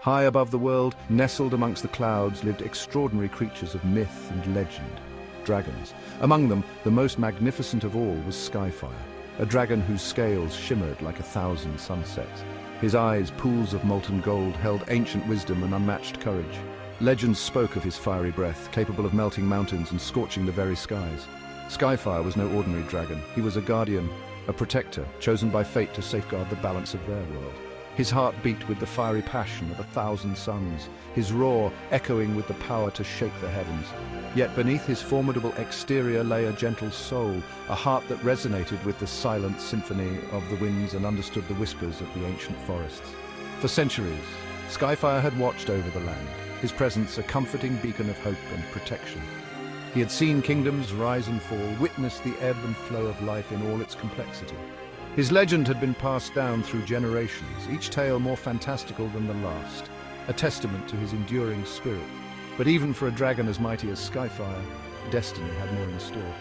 High above the world, nestled amongst the clouds, lived extraordinary creatures of myth and legend, dragons. Among them, the most magnificent of all was Skyfire, a dragon whose scales shimmered like 1,000 sunsets. His eyes, pools of molten gold, held ancient wisdom and unmatched courage. Legends spoke of his fiery breath, capable of melting mountains and scorching the very skies. Skyfire was no ordinary dragon. He was a guardian, a protector, chosen by fate to safeguard the balance of their world. His heart beat with the fiery passion of 1,000 suns, his roar echoing with the power to shake the heavens. Yet beneath his formidable exterior lay a gentle soul, a heart that resonated with the silent symphony of the winds and understood the whispers of the ancient forests. For centuries, Skyfire had watched over the land, his presence a comforting beacon of hope and protection. He had seen kingdoms rise and fall, witnessed the ebb and flow of life in all its complexity. His legend had been passed down through generations, each tale more fantastical than the last, a testament to his enduring spirit. But even for a dragon as mighty as Skyfire, destiny had more in store.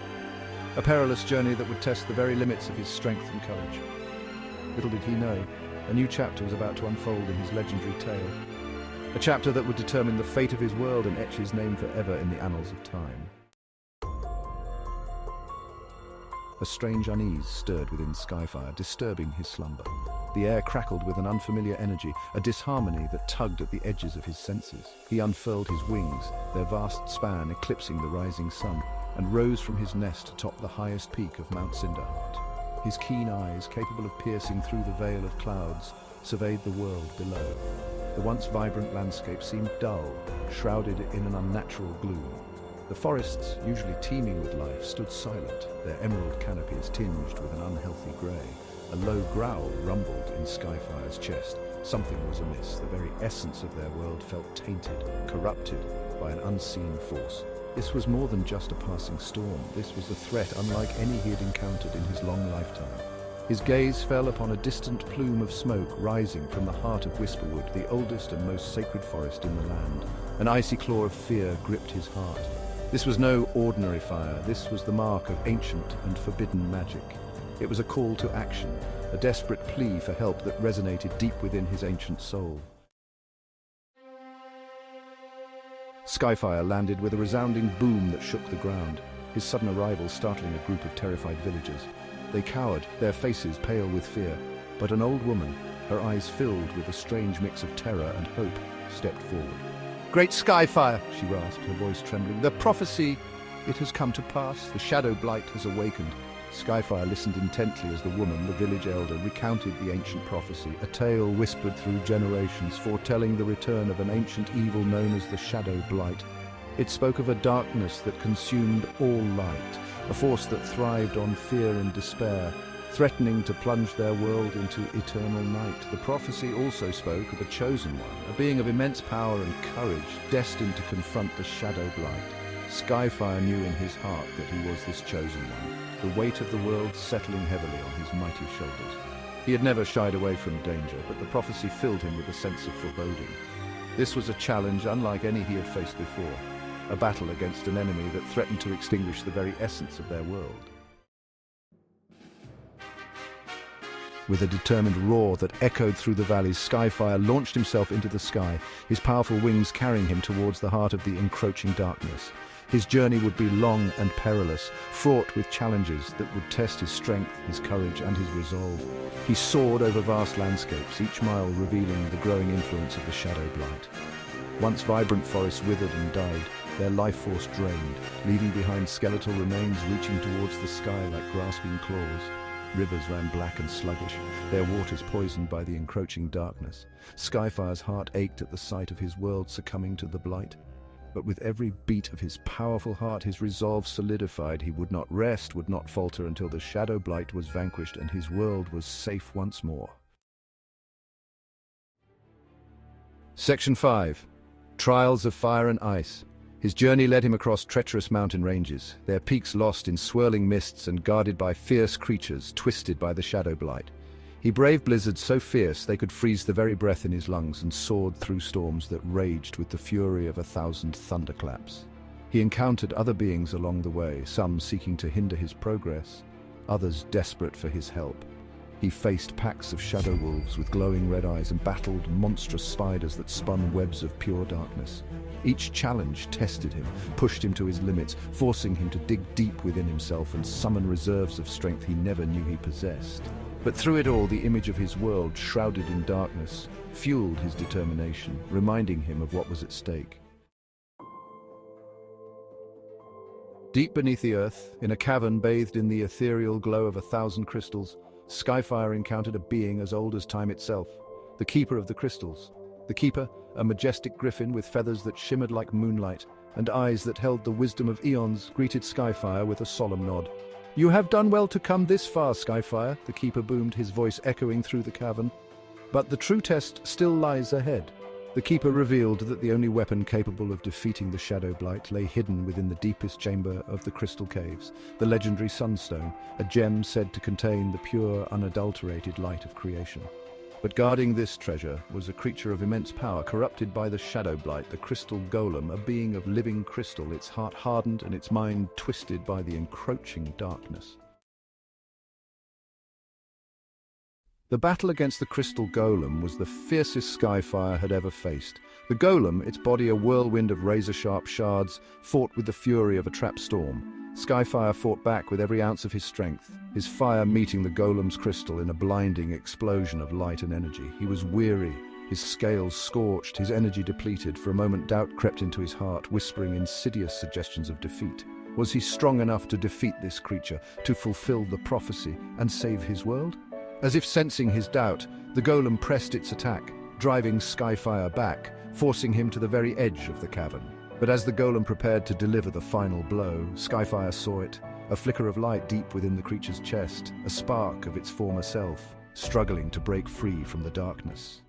A perilous journey that would test the very limits of his strength and courage. Little did he know, a new chapter was about to unfold in his legendary tale. A chapter that would determine the fate of his world and etch his name forever in the annals of time. A strange unease stirred within Skyfire, disturbing his slumber. The air crackled with an unfamiliar energy, a disharmony that tugged at the edges of his senses. He unfurled his wings, their vast span eclipsing the rising sun, and rose from his nest atop the highest peak of Mount Cinderheart. His keen eyes, capable of piercing through the veil of clouds, surveyed the world below. The once vibrant landscape seemed dull, shrouded in an unnatural gloom. The forests, usually teeming with life, stood silent, their emerald canopies tinged with an unhealthy grey. A low growl rumbled in Skyfire's chest. Something was amiss. The very essence of their world felt tainted, corrupted by an unseen force. This was more than just a passing storm. This was a threat unlike any he had encountered in his long lifetime. His gaze fell upon a distant plume of smoke rising from the heart of Whisperwood, the oldest and most sacred forest in the land. An icy claw of fear gripped his heart. This was no ordinary fire. This was the mark of ancient and forbidden magic. It was a call to action, a desperate plea for help that resonated deep within his ancient soul. Skyfire landed with a resounding boom that shook the ground, his sudden arrival startling a group of terrified villagers. They cowered, their faces pale with fear, but an old woman, her eyes filled with a strange mix of terror and hope, stepped forward. "Great Skyfire," she rasped, her voice trembling. "The prophecy, it has come to pass. The shadow blight has awakened." Skyfire listened intently as the woman, the village elder, recounted the ancient prophecy, a tale whispered through generations, foretelling the return of an ancient evil known as the shadow blight. It spoke of a darkness that consumed all light, a force that thrived on fear and despair, threatening to plunge their world into eternal night. The prophecy also spoke of a chosen one, a being of immense power and courage, destined to confront the shadow blight. Skyfire knew in his heart that he was this chosen one, the weight of the world settling heavily on his mighty shoulders. He had never shied away from danger, but the prophecy filled him with a sense of foreboding. This was a challenge unlike any he had faced before, a battle against an enemy that threatened to extinguish the very essence of their world. With a determined roar that echoed through the valleys, Skyfire launched himself into the sky, his powerful wings carrying him towards the heart of the encroaching darkness. His journey would be long and perilous, fraught with challenges that would test his strength, his courage, and his resolve. He soared over vast landscapes, each mile revealing the growing influence of the shadow blight. Once vibrant forests withered and died, their life force drained, leaving behind skeletal remains reaching towards the sky like grasping claws. Rivers ran black and sluggish, their waters poisoned by the encroaching darkness. Skyfire's heart ached at the sight of his world succumbing to the blight. But with every beat of his powerful heart, his resolve solidified. He would not rest, would not falter until the shadow blight was vanquished and his world was safe once more. Section 5. Trials of Fire and Ice. His journey led him across treacherous mountain ranges, their peaks lost in swirling mists and guarded by fierce creatures twisted by the shadow blight. He braved blizzards so fierce they could freeze the very breath in his lungs and soared through storms that raged with the fury of 1,000 thunderclaps. He encountered other beings along the way, some seeking to hinder his progress, others desperate for his help. He faced packs of shadow wolves with glowing red eyes and battled monstrous spiders that spun webs of pure darkness. Each challenge tested him, pushed him to his limits, forcing him to dig deep within himself and summon reserves of strength he never knew he possessed. But through it all, the image of his world, shrouded in darkness, fueled his determination, reminding him of what was at stake. Deep beneath the earth, in a cavern bathed in the ethereal glow of 1,000 crystals, Skyfire encountered a being as old as time itself, the Keeper of the Crystals. The Keeper, a majestic griffin with feathers that shimmered like moonlight and eyes that held the wisdom of eons, greeted Skyfire with a solemn nod. "You have done well to come this far, Skyfire," the Keeper boomed, his voice echoing through the cavern. "But the true test still lies ahead." The Keeper revealed that the only weapon capable of defeating the Shadow Blight lay hidden within the deepest chamber of the Crystal Caves, the legendary Sunstone, a gem said to contain the pure, unadulterated light of creation. But guarding this treasure was a creature of immense power, corrupted by the Shadow Blight, the Crystal Golem, a being of living crystal, its heart hardened and its mind twisted by the encroaching darkness. The battle against the Crystal Golem was the fiercest Skyfire had ever faced. The Golem, its body a whirlwind of razor-sharp shards, fought with the fury of a trapped storm. Skyfire fought back with every ounce of his strength, his fire meeting the Golem's crystal in a blinding explosion of light and energy. He was weary, his scales scorched, his energy depleted. For a moment doubt crept into his heart, whispering insidious suggestions of defeat. Was he strong enough to defeat this creature, to fulfill the prophecy and save his world? As if sensing his doubt, the Golem pressed its attack, driving Skyfire back, forcing him to the very edge of the cavern. But as the Golem prepared to deliver the final blow, Skyfire saw it, a flicker of light deep within the creature's chest, a spark of its former self, struggling to break free from the darkness.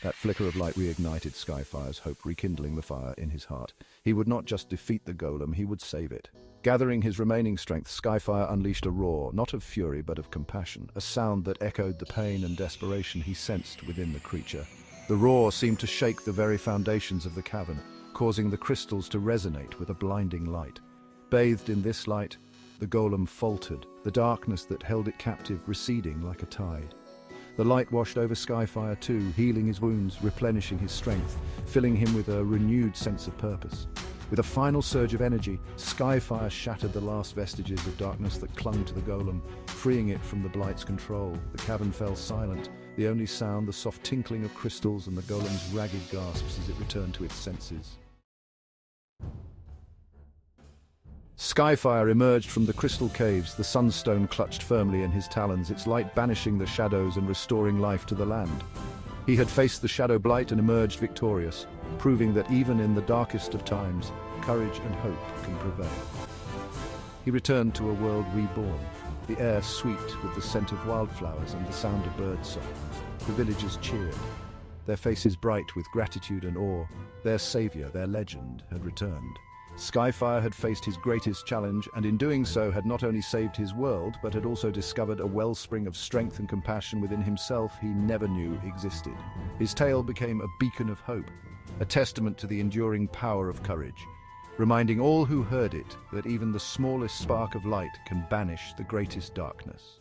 That flicker of light reignited Skyfire's hope, rekindling the fire in his heart. He would not just defeat the Golem, he would save it. Gathering his remaining strength, Skyfire unleashed a roar, not of fury but of compassion, a sound that echoed the pain and desperation he sensed within the creature. The roar seemed to shake the very foundations of the cavern, causing the crystals to resonate with a blinding light. Bathed in this light, the Golem faltered, the darkness that held it captive receding like a tide. The light washed over Skyfire too, healing his wounds, replenishing his strength, filling him with a renewed sense of purpose. With a final surge of energy, Skyfire shattered the last vestiges of darkness that clung to the Golem, freeing it from the Blight's control. The cavern fell silent, the only sound the soft tinkling of crystals and the Golem's ragged gasps as it returned to its senses. Skyfire emerged from the crystal caves, the sunstone clutched firmly in his talons, its light banishing the shadows and restoring life to the land. He had faced the Shadow Blight and emerged victorious, proving that even in the darkest of times, courage and hope can prevail. He returned to a world reborn, the air sweet with the scent of wildflowers and the sound of birdsong. The villagers cheered, their faces bright with gratitude and awe. Their savior, their legend, had returned. Skyfire had faced his greatest challenge, and in doing so had not only saved his world, but had also discovered a wellspring of strength and compassion within himself he never knew existed. His tale became a beacon of hope, a testament to the enduring power of courage, reminding all who heard it that even the smallest spark of light can banish the greatest darkness.